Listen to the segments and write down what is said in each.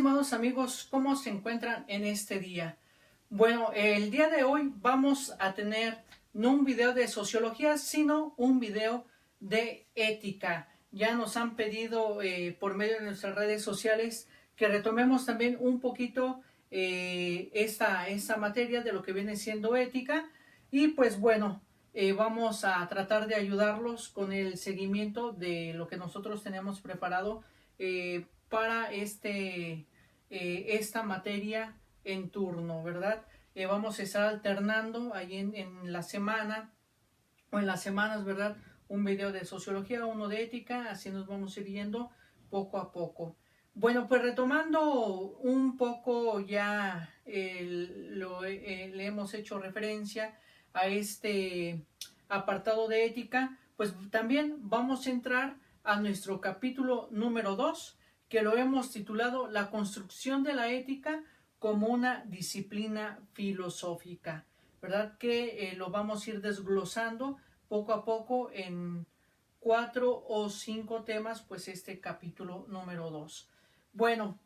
estimados amigos, ¿cómo se encuentran en este día? Bueno, el día de hoy vamos a tener no un video de sociología, sino un video de ética. Ya nos han pedido por medio de nuestras redes sociales que retomemos también un poquito esta materia de lo que viene siendo ética. Y pues bueno, vamos a tratar de ayudarlos con el seguimiento de lo que nosotros tenemos preparado para esta materia en turno, ¿verdad? Vamos a estar alternando ahí en la semana o en las semanas, ¿verdad? Un video de sociología, uno de ética, así nos vamos a ir yendo poco a poco. Bueno, pues retomando un poco ya le hemos hecho referencia a este apartado de ética, pues también vamos a entrar a nuestro capítulo número 2, que lo hemos titulado La construcción de la ética como una disciplina filosófica, ¿verdad? Que lo vamos a ir desglosando poco a poco en 4 o 5 temas, pues este capítulo número 2. Bueno,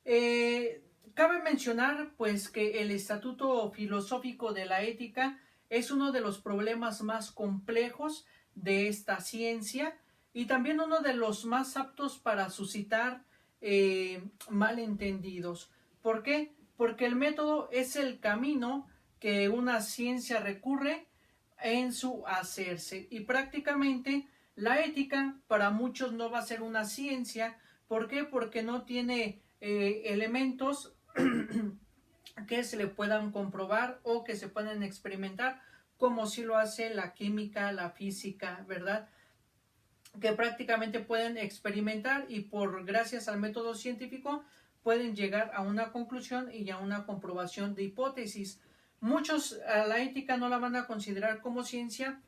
cabe mencionar pues que el estatuto filosófico de la ética es uno de los problemas más complejos de esta ciencia y también uno de los más aptos para suscitar malentendidos. ¿Por qué? Porque el método es el camino que una ciencia recurre en su hacerse y prácticamente la ética para muchos no va a ser una ciencia. ¿Por qué? Porque no tiene elementos que se le puedan comprobar o que se puedan experimentar como si lo hace la química, la física, ¿verdad? Que prácticamente pueden experimentar y por gracias al método científico pueden llegar a una conclusión y a una comprobación de hipótesis. Muchos a la ética no la van a considerar como ciencia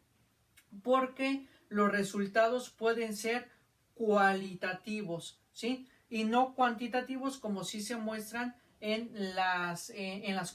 porque los resultados pueden ser cualitativos, ¿sí? Y no cuantitativos como sí se muestran en las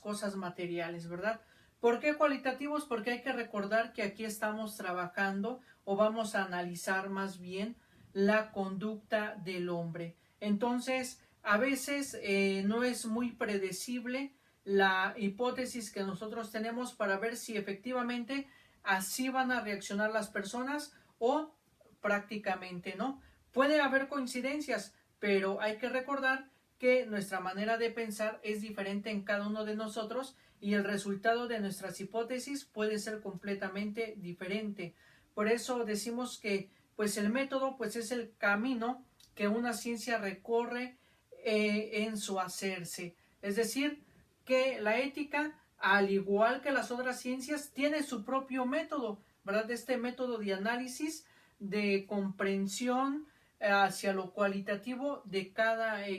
cosas materiales, ¿verdad? ¿Por qué cualitativos? Porque hay que recordar que aquí estamos trabajando o vamos a analizar más bien la conducta del hombre. Entonces, a veces no es muy predecible la hipótesis que nosotros tenemos para ver si efectivamente así van a reaccionar las personas o prácticamente no. Puede haber coincidencias, pero hay que recordar que nuestra manera de pensar es diferente en cada uno de nosotros y el resultado de nuestras hipótesis puede ser completamente diferente. Por eso decimos que pues el método pues es el camino que una ciencia recorre en su hacerse. Es decir, que la ética, al igual que las otras ciencias, tiene su propio método, ¿verdad? Este método de análisis, de comprensión hacia lo cualitativo de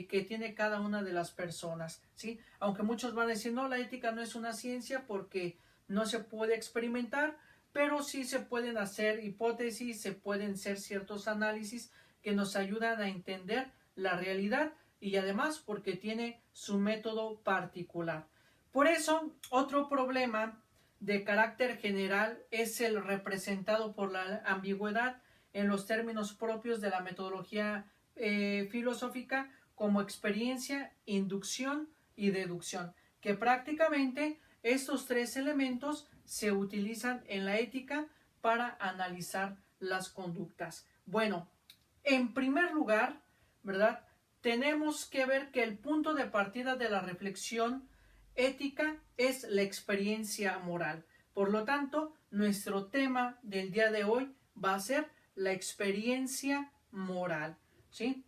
que tiene cada una de las personas, ¿sí? Aunque muchos van a decir, no, la ética no es una ciencia porque no se puede experimentar, pero sí se pueden hacer hipótesis, se pueden hacer ciertos análisis que nos ayudan a entender la realidad y además porque tiene su método particular. Por eso, otro problema de carácter general es el representado por la ambigüedad en los términos propios de la metodología filosófica como experiencia, inducción y deducción, que prácticamente estos tres elementos se utilizan en la ética para analizar las conductas. Bueno, en primer lugar, ¿verdad? Tenemos que ver que el punto de partida de la reflexión ética es la experiencia moral. Por lo tanto, nuestro tema del día de hoy va a ser la experiencia moral, ¿sí?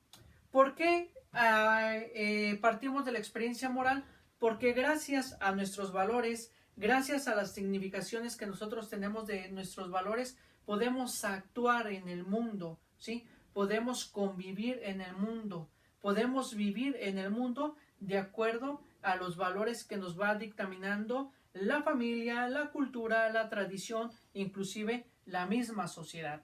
¿Por qué partimos de la experiencia moral? Porque gracias a nuestros valores, gracias a las significaciones que nosotros tenemos de nuestros valores, podemos actuar en el mundo, ¿sí? Podemos convivir en el mundo, podemos vivir en el mundo de acuerdo a los valores que nos va dictaminando la familia, la cultura, la tradición, inclusive la misma sociedad.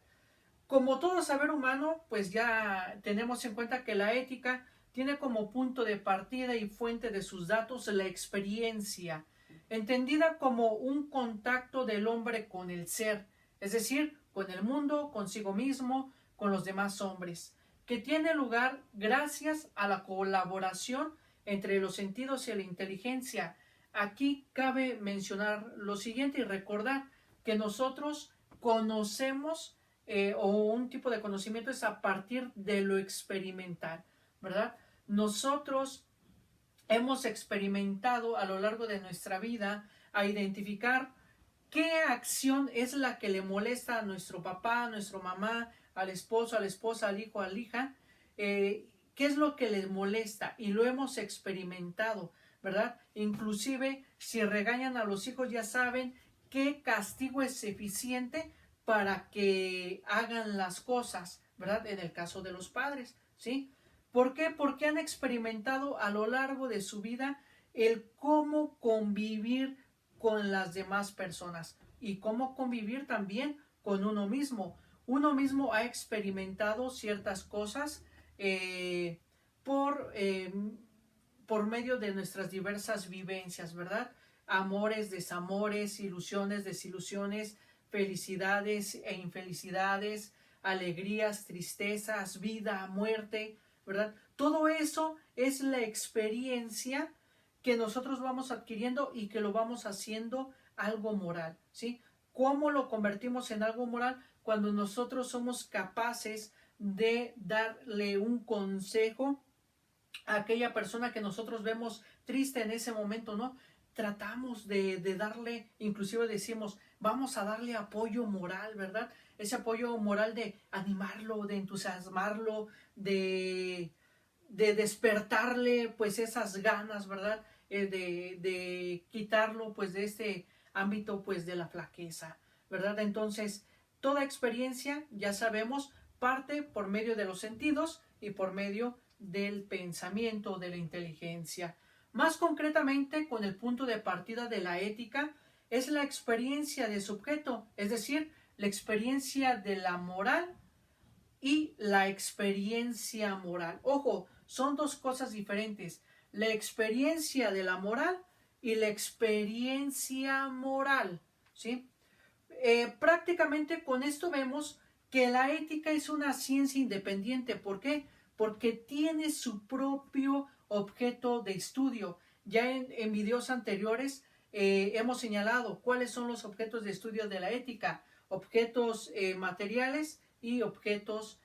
Como todo saber humano, pues ya tenemos en cuenta que la ética tiene como punto de partida y fuente de sus datos la experiencia, entendida como un contacto del hombre con el ser, es decir, con el mundo, consigo mismo, con los demás hombres, que tiene lugar gracias a la colaboración entre los sentidos y la inteligencia. Aquí cabe mencionar lo siguiente y recordar que nosotros conocemos o un tipo de conocimiento es a partir de lo experimental, ¿verdad? Nosotros hemos experimentado a lo largo de nuestra vida a identificar qué acción es la que le molesta a nuestro papá, a nuestra mamá, al esposo, a la esposa, al hijo, a la hija, qué es lo que les molesta y lo hemos experimentado, ¿verdad? Inclusive si regañan a los hijos ya saben qué castigo es eficiente para que hagan las cosas, ¿verdad? En el caso de los padres, ¿sí? ¿Por qué? Porque han experimentado a lo largo de su vida el cómo convivir con las demás personas y cómo convivir también con uno mismo. Uno mismo ha experimentado ciertas cosas eh, por, eh, por medio de nuestras diversas vivencias, ¿verdad? Amores, desamores, ilusiones, desilusiones, felicidades e infelicidades, alegrías, tristezas, vida, muerte, ¿verdad? Todo eso es la experiencia que nosotros vamos adquiriendo y que lo vamos haciendo algo moral, ¿sí? ¿Cómo lo convertimos en algo moral? Cuando nosotros somos capaces de darle un consejo a aquella persona que nosotros vemos triste en ese momento, ¿no? Tratamos de darle, inclusive decimos, vamos a darle apoyo moral, ¿verdad? Ese apoyo moral de animarlo, de entusiasmarlo, de despertarle pues esas ganas, ¿verdad? De quitarlo pues de este ámbito pues de la flaqueza, ¿verdad? Entonces, toda experiencia, ya sabemos, parte por medio de los sentidos y por medio del pensamiento, de la inteligencia. Más concretamente, con el punto de partida de la ética, es la experiencia de sujeto, es decir, la experiencia de la moral y la experiencia moral. Ojo, son dos cosas diferentes. La experiencia de la moral y la experiencia moral, ¿sí? Prácticamente con esto vemos que la ética es una ciencia independiente. ¿Por qué? Porque tiene su propio objeto de estudio. Ya en videos anteriores hemos señalado cuáles son los objetos de estudio de la ética. Objetos materiales y objetos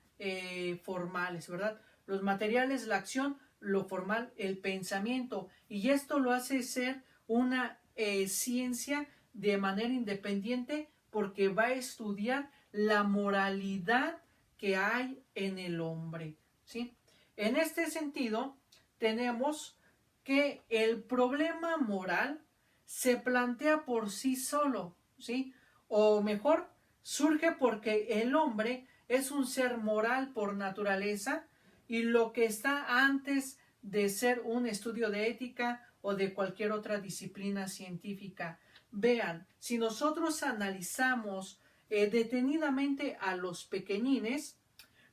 formales, ¿verdad? Los materiales, la acción, lo formal, el pensamiento. Y esto lo hace ser una ciencia de manera independiente porque va a estudiar la moralidad que hay en el hombre, ¿sí? En este sentido, tenemos que el problema moral se plantea por sí solo, ¿sí? O mejor, surge porque el hombre es un ser moral por naturaleza y lo que está antes de ser un estudio de ética o de cualquier otra disciplina científica. Vean, si nosotros analizamos detenidamente a los pequeñines,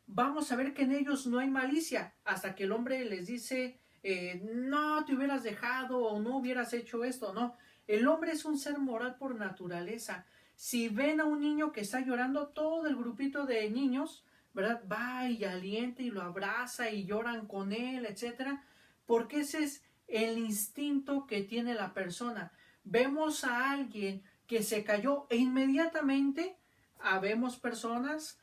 vamos a ver que en ellos no hay malicia, hasta que el hombre les dice, no te hubieras dejado o no hubieras hecho esto, no. El hombre es un ser moral por naturaleza. Si ven a un niño que está llorando, todo el grupito de niños, ¿verdad? Va y alienta y lo abraza y lloran con él, etcétera, porque ese es el instinto que tiene la persona. Vemos a alguien que se cayó e inmediatamente habemos personas,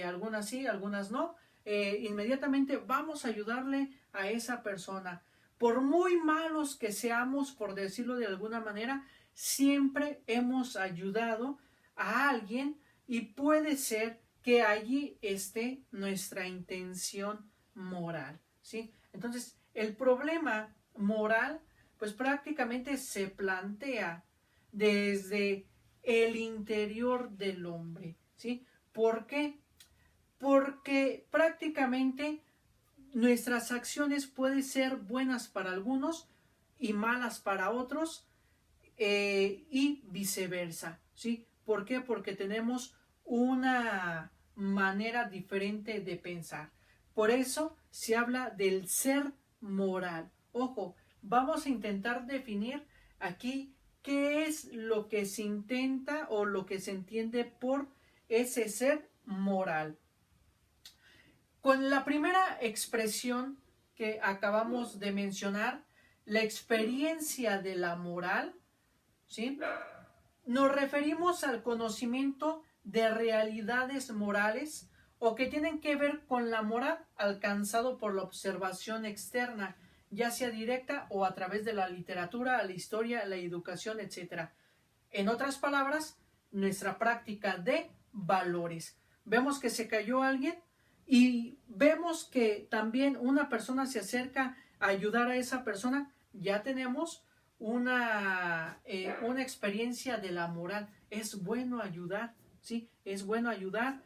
algunas sí, algunas no, inmediatamente vamos a ayudarle a esa persona. Por muy malos que seamos, por decirlo de alguna manera, siempre hemos ayudado a alguien y puede ser que allí esté nuestra intención moral, ¿sí? Entonces, el problema moral, pues prácticamente se plantea desde el interior del hombre, ¿sí? ¿Por qué? Porque prácticamente nuestras acciones pueden ser buenas para algunos y malas para otros y viceversa, ¿sí? ¿Por qué? Porque tenemos una manera diferente de pensar. Por eso se habla del ser moral. Ojo, vamos a intentar definir aquí qué es lo que se intenta o lo que se entiende por ese ser moral. Con la primera expresión que acabamos de mencionar, la experiencia de la moral, ¿sí? Nos referimos al conocimiento de realidades morales o que tienen que ver con la moral alcanzado por la observación externa, ya sea directa o a través de la literatura, la historia, la educación, etc. En otras palabras, nuestra práctica de valores. Vemos que se cayó alguien y vemos que también una persona se acerca a ayudar a esa persona, ya tenemos una experiencia de la moral. Es bueno ayudar, ¿sí? Es bueno ayudar.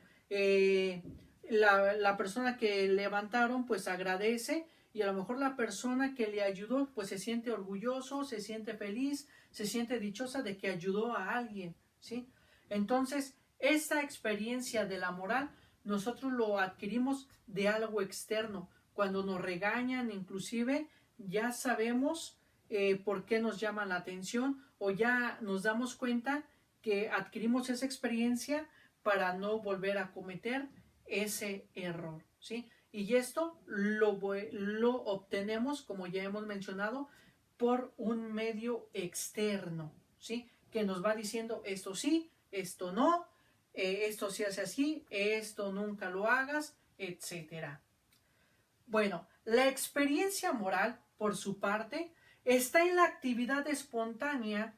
La persona que levantaron pues agradece y a lo mejor la persona que le ayudó pues se siente orgulloso, se siente feliz, se siente dichosa de que ayudó a alguien, ¿sí? Entonces, esta experiencia de la moral nosotros lo adquirimos de algo externo. Cuando nos regañan, inclusive, ya sabemos por qué nos llaman la atención o ya nos damos cuenta que adquirimos esa experiencia para no volver a cometer ese error, ¿sí? Y esto lo obtenemos, como ya hemos mencionado, por un medio externo, ¿sí? Que nos va diciendo esto sí, esto no, esto se hace así, esto nunca lo hagas, etcétera. Bueno, la experiencia moral, por su parte, está en la actividad espontánea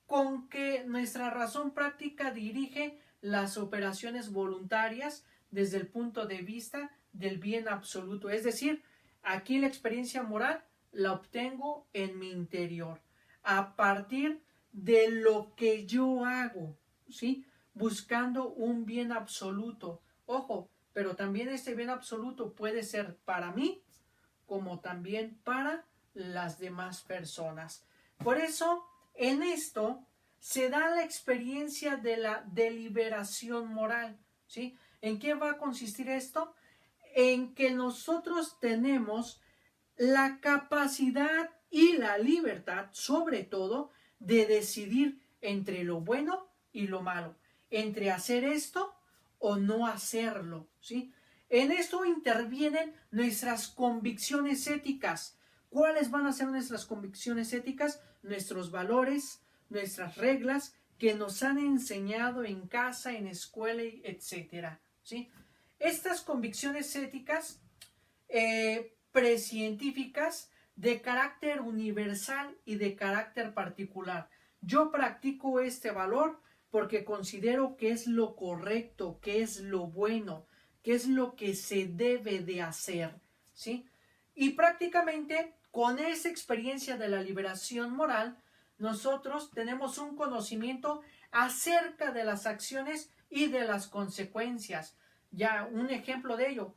con que nuestra razón práctica dirige las operaciones voluntarias desde el punto de vista del bien absoluto. Es decir, aquí la experiencia moral la obtengo en mi interior, a partir de lo que yo hago, ¿sí? Buscando un bien absoluto. Ojo, pero también este bien absoluto puede ser para mí como también para las demás personas. Por eso, en esto se da la experiencia de la deliberación moral, ¿sí? ¿En qué va a consistir esto? En que nosotros tenemos la capacidad y la libertad, sobre todo, de decidir entre lo bueno y lo malo, entre hacer esto o no hacerlo, ¿sí? En esto intervienen nuestras convicciones éticas. ¿Cuáles van a ser nuestras convicciones éticas? Nuestros valores, nuestras reglas que nos han enseñado en casa, en escuela, etc. ¿Sí? Estas convicciones éticas precientíficas de carácter universal y de carácter particular. Yo practico este valor porque considero que es lo correcto, que es lo bueno, que es lo que se debe de hacer, ¿sí? Y prácticamente con esa experiencia de la liberación moral, nosotros tenemos un conocimiento acerca de las acciones y de las consecuencias. Ya un ejemplo de ello,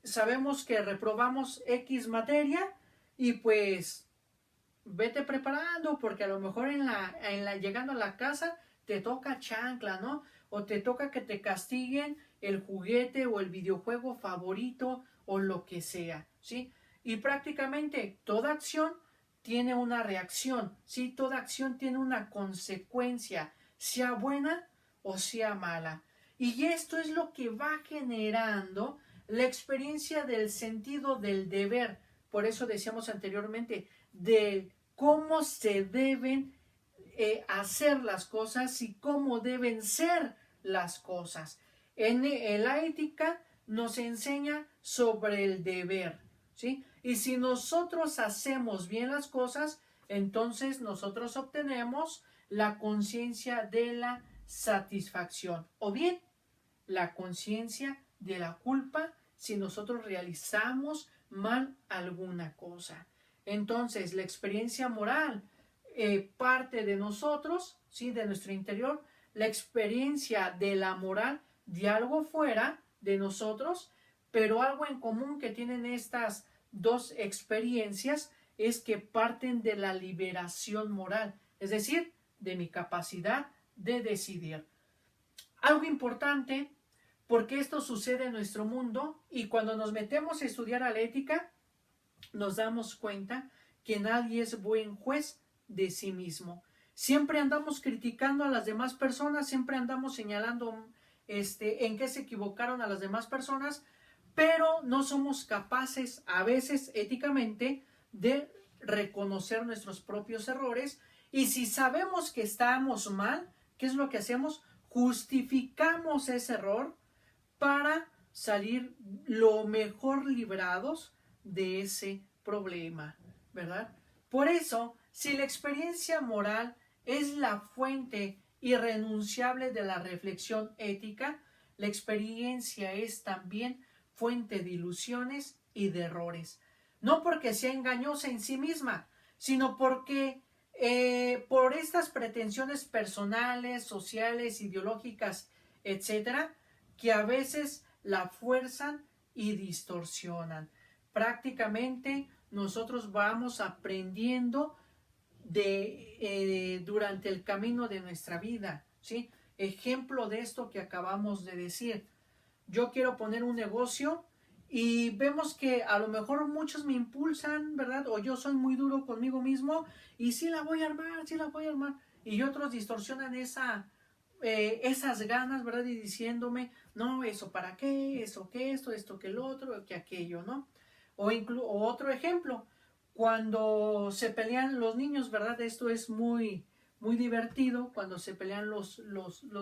sabemos que reprobamos X materia y pues vete preparando porque a lo mejor llegando a la casa te toca chancla, ¿no? O te toca que te castiguen el juguete o el videojuego favorito o lo que sea, ¿sí? Y prácticamente toda acción tiene una reacción, ¿sí? Toda acción tiene una consecuencia, sea buena o sea mala. Y esto es lo que va generando la experiencia del sentido del deber. Por eso decíamos anteriormente, de cómo se deben hacer las cosas y cómo deben ser las cosas. En la ética nos enseña sobre el deber, ¿sí? Y si nosotros hacemos bien las cosas, entonces nosotros obtenemos la conciencia de la satisfacción o bien la conciencia de la culpa si nosotros realizamos mal alguna cosa. Entonces, la experiencia moral parte de nosotros, ¿sí? De nuestro interior, la experiencia de la moral de algo fuera de nosotros, pero algo en común que tienen estas dos experiencias es que parten de la liberación moral, es decir, de mi capacidad de decidir. Algo importante, porque esto sucede en nuestro mundo y cuando nos metemos a estudiar a la ética, nos damos cuenta que nadie es buen juez de sí mismo. Siempre andamos criticando a las demás personas, siempre andamos señalando en qué se equivocaron a las demás personas, pero no somos capaces a veces éticamente de reconocer nuestros propios errores, y si sabemos que estamos mal, ¿qué es lo que hacemos? Justificamos ese error para salir lo mejor librados de ese problema, ¿verdad? Por eso, si la experiencia moral es la fuente irrenunciable de la reflexión ética, la experiencia es también fuente de ilusiones y de errores. No porque sea engañosa en sí misma, sino porque por estas pretensiones personales, sociales, ideológicas, etcétera, que a veces la fuerzan y distorsionan. Prácticamente nosotros vamos aprendiendo durante el camino de nuestra vida, ¿sí? Ejemplo de esto que acabamos de decir. Yo quiero poner un negocio y vemos que a lo mejor muchos me impulsan, ¿verdad? O yo soy muy duro conmigo mismo y sí la voy a armar, sí la voy a armar. Y otros distorsionan esas ganas, ¿verdad? Y diciéndome, no, eso para qué, eso que esto que el otro, que aquello, ¿no? O otro ejemplo, cuando se pelean los niños, ¿verdad? Esto es muy, muy divertido, cuando se pelean los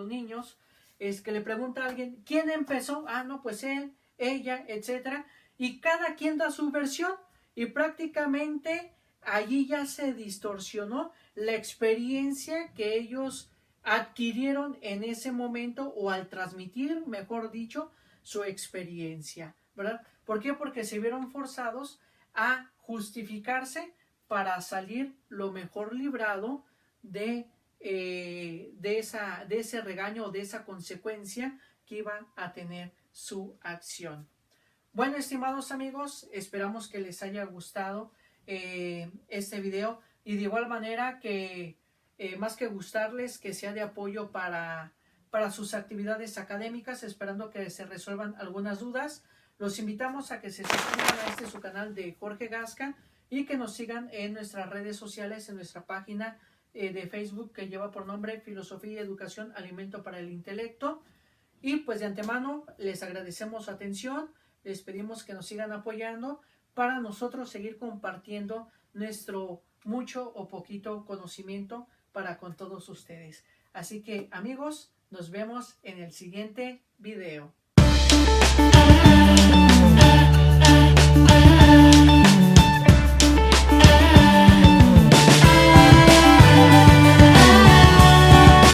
niños, es que le pregunta a alguien, ¿quién empezó? Ah, no, pues él, ella, etcétera, y cada quien da su versión, y prácticamente allí ya se distorsionó la experiencia que ellos adquirieron en ese momento, o al transmitir, mejor dicho, su experiencia, ¿verdad? ¿Por qué? Porque se vieron forzados a justificarse para salir lo mejor librado de ese regaño o de esa consecuencia que iba a tener su acción. Bueno, estimados amigos, esperamos que les haya gustado este video, y de igual manera que más que gustarles, que sea de apoyo para sus actividades académicas, esperando que se resuelvan algunas dudas. Los invitamos a que se suscriban a su canal de Jorge Gasca y que nos sigan en nuestras redes sociales, en nuestra página de Facebook que lleva por nombre Filosofía y Educación, Alimento para el Intelecto. Y pues de antemano les agradecemos su atención, les pedimos que nos sigan apoyando para nosotros seguir compartiendo nuestro mucho o poquito conocimiento para con todos ustedes. Así que amigos, nos vemos en el siguiente video.